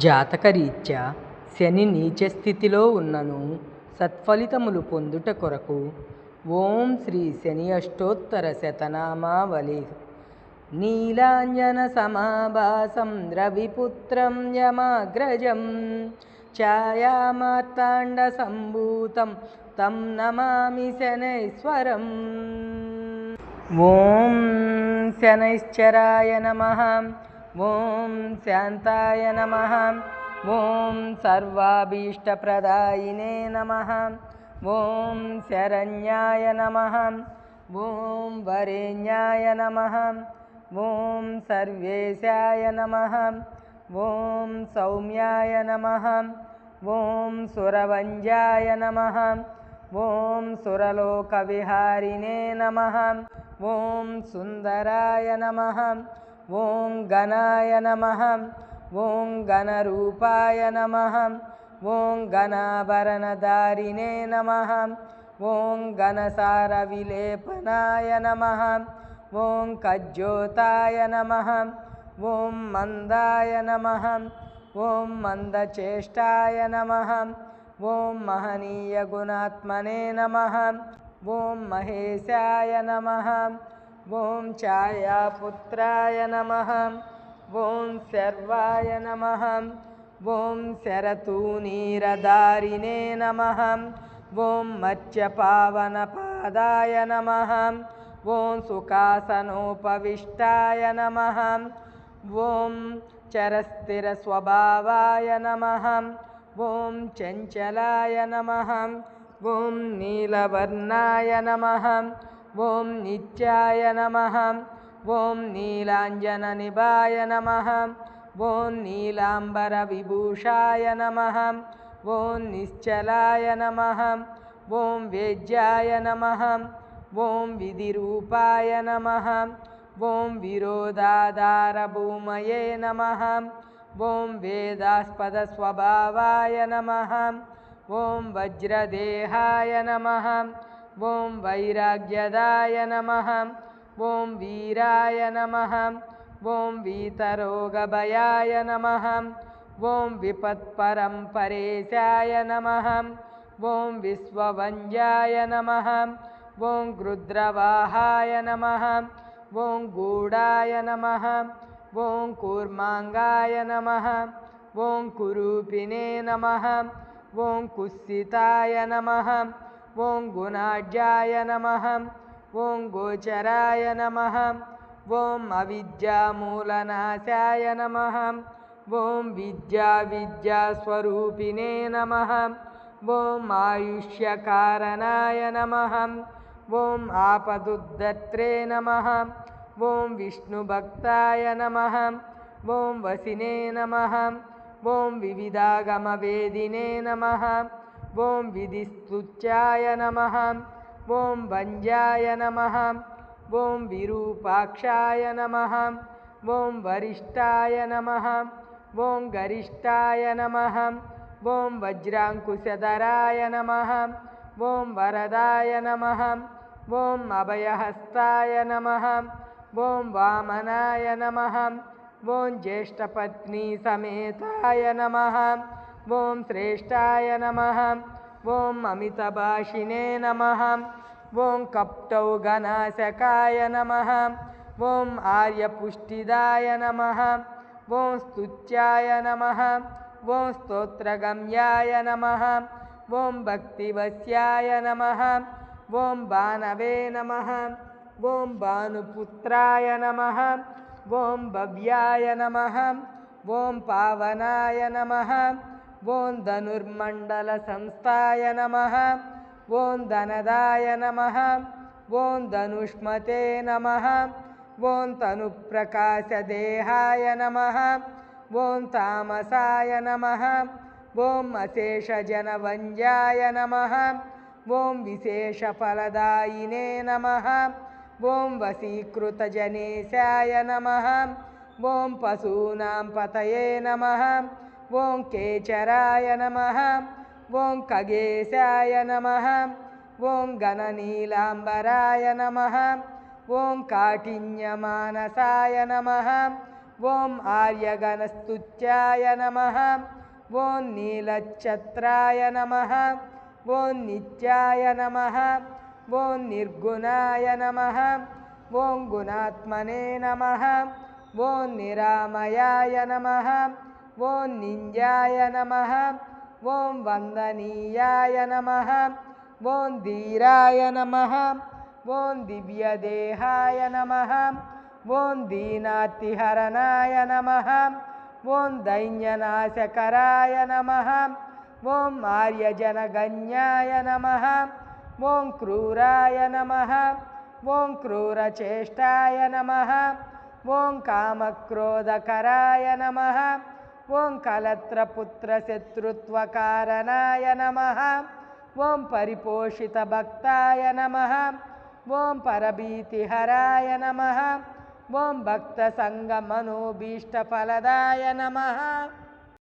జాతకరీత్యా శని నీచ స్థితిలో ఉన్నను సత్ఫలితములు పొందుట కొరకు ఓం శ్రీ శని అష్టోత్తర శతనామావళి. నీలాంజన సమాభాసం రవిపుత్రం యమాగ్రజం ఛాయామార్తాండ సంభూతం తం నమామి శనైశ్వరం. ఓం శనైశ్చరాయ నమః. ఓం శాంతాయ నమః. ఓం సర్వాభీష్టప్రదాయినే నమః. ఓం శరణ్యాయ నమః. ఓం వరేణ్యాయ నమః. ఓం సర్వేశాయ నమః. ఓం సౌమ్యాయ నమః. ఓం సురవంజాయ నమః. ఓం సురలోకవిహారిణే నమః. ఓం సుందరాయ నమః. ఓం గణాయ నమః. ఓం గణరూపాయ నమః. ఓం గణాభరణధారిణే నమః. ఓం గణసార విలేపనాయ నమః. ఓం కజ్జోతాయ నమః. ఓం మందాయ నమః. ఓం మందచేష్టాయ నమః. ఓం మహనీయ గుణాత్మనే నమః. ఓం మహేశాయ నమః. ఓం ఛాయాపుత్రాయ నమః. ఓం శర్వాయ నమః. ఓం శరతూనీరధారిణే నమః. ఓం మత్స్యపావనపాదాయ నమః. ఓం సుఖాసనోపవిష్టాయ నమః. ఓం చరస్థిరస్వభావాయ నమః. ఓం చంచలాయ నమః. ఓం నీలవర్ణాయ నమః. ఓం నిత్యాయ నమః. ఓం నీలాంజననిభాయ నమః. ఓం నీలాంబరవిభూషాయ నమః. ఓం నిశ్చలాయ నమః. ఓం వేద్యాయ నమః. ఓం విధిరూపాయ నమః. ఓం విరోధాధారభూమయే నమః. ఓం వేదాస్పదస్వభావాయ నమః. ఓం వజ్రదేహాయ నమః. ఓం వైరాగ్యదాయ నమః. ఓం వీరాయ నమః. ఓం వీతరోగభయాయ నమః. ఓం విపత్పరంపరేశాయ నమః. ఓం విశ్వవంజాయ నమః. ఓం గృద్రవాహాయ నమః. ఓం గూఢాయ నమః. ఓం కూర్మాంగాయ నమః. ఓం కురూపిణే నమః. ఓం కుత్సితాయ నమః. ఓం గుణాఢ్యాయ నమః. ఓం గోచరాయ నమః. ఓం అవిద్యామూలనాశాయ నమః. ఓం విద్యాస్వరూపిణే నమః. ఓం ఆయుష్యకారణాయ నమః. ఓం ఆపదుద్దత్రే నమః. ఓం విష్ణుభక్తాయ నమః. ఓం వసినే నమః. ఓం వివిధాగమవేదినే నమః. ఓం విధిస్తుత్యాయ నమః. ఓం భంజాయ నమః. ఓం విరూపాక్షాయ నమః. ఓం వరిష్టాయ నమః. ఓం గరిష్టాయ నమః. ఓం వజ్రాంకుశధరాయ నమః. ఓం వరదాయ నమః. ఓం అభయహస్తాయ నమః. ఓం వామనాయ నమః. ఓం జ్యేష్ఠపత్ని సమేతాయ నమః. ఓం శ్రేష్టాయ నమః. ఓం అమితభాషిణే నమః. ఓం కప్టౌగనాశకాయ నమః. ఓం ఆర్యపుష్టిదాయ నమః. ఓం స్తుత్యాయ నమః. ఓం స్తోత్రగమ్యాయ నమః. ఓం భక్తివశ్యాయ నమః. ఓం భానవే నమః. ఓం భానుపుత్రాయ నమః. ఓం భవ్యాయ నమః. ఓం పావనాయ నమః. ఓం ధనుర్మండల సంస్థాయ నమః. ఓం ధనదాయ నమః. ఓం ధనుష్మతే నమః. ఓం తనుప్రకాశదేహాయ నమః. ఓం తామసాయ నమః. ఓం అశేషజనవంజాయ నమః. ఓం విశేషఫలదాయినే నమః. ఓం వశీకృతజనేశాయ నమః. ఓం పశూనాం పతయే నమః. ఓం కేచరాయ నమః. ఓం ఖగేశాయ నమః. ఓం గణనీలాంబరాయ నమః. ఓం కాఠిన్యమానసాయ నమః. ఓం ఆర్యగణస్తుత్యాయ నమః ఓం నీలఛత్రాయ నమః ఓం నిత్యాయ నమః ఓం నిర్గుణాయ నమః ఓం గుణాత్మనే నమః ఓం నిరామయాయ నమః ఓం నింజాయ నమః ఓం వందనీయాయ నమః ఓం ధీరాయ నమః ఓం దివ్యదేహాయ నమః ఓం దీనార్తిహరణాయ నమః ఓం దైన్యనాశకరాయ నమః ఓం ఆర్యజనగణ్యాయ నమః ఓం క్రూరాయ నమః ఓం క్రూరచేష్టాయ నమః ఓం కామక్రోధకరాయ నమః ఓం కలత్రపుత్రశత్రుత్వకారణాయ నమః ఓం పరిపోషితభక్తాయ నమః ఓం పరభీతిహరాయ నమః ఓం భక్తసంగమనోభీష్టఫలదాయ నమః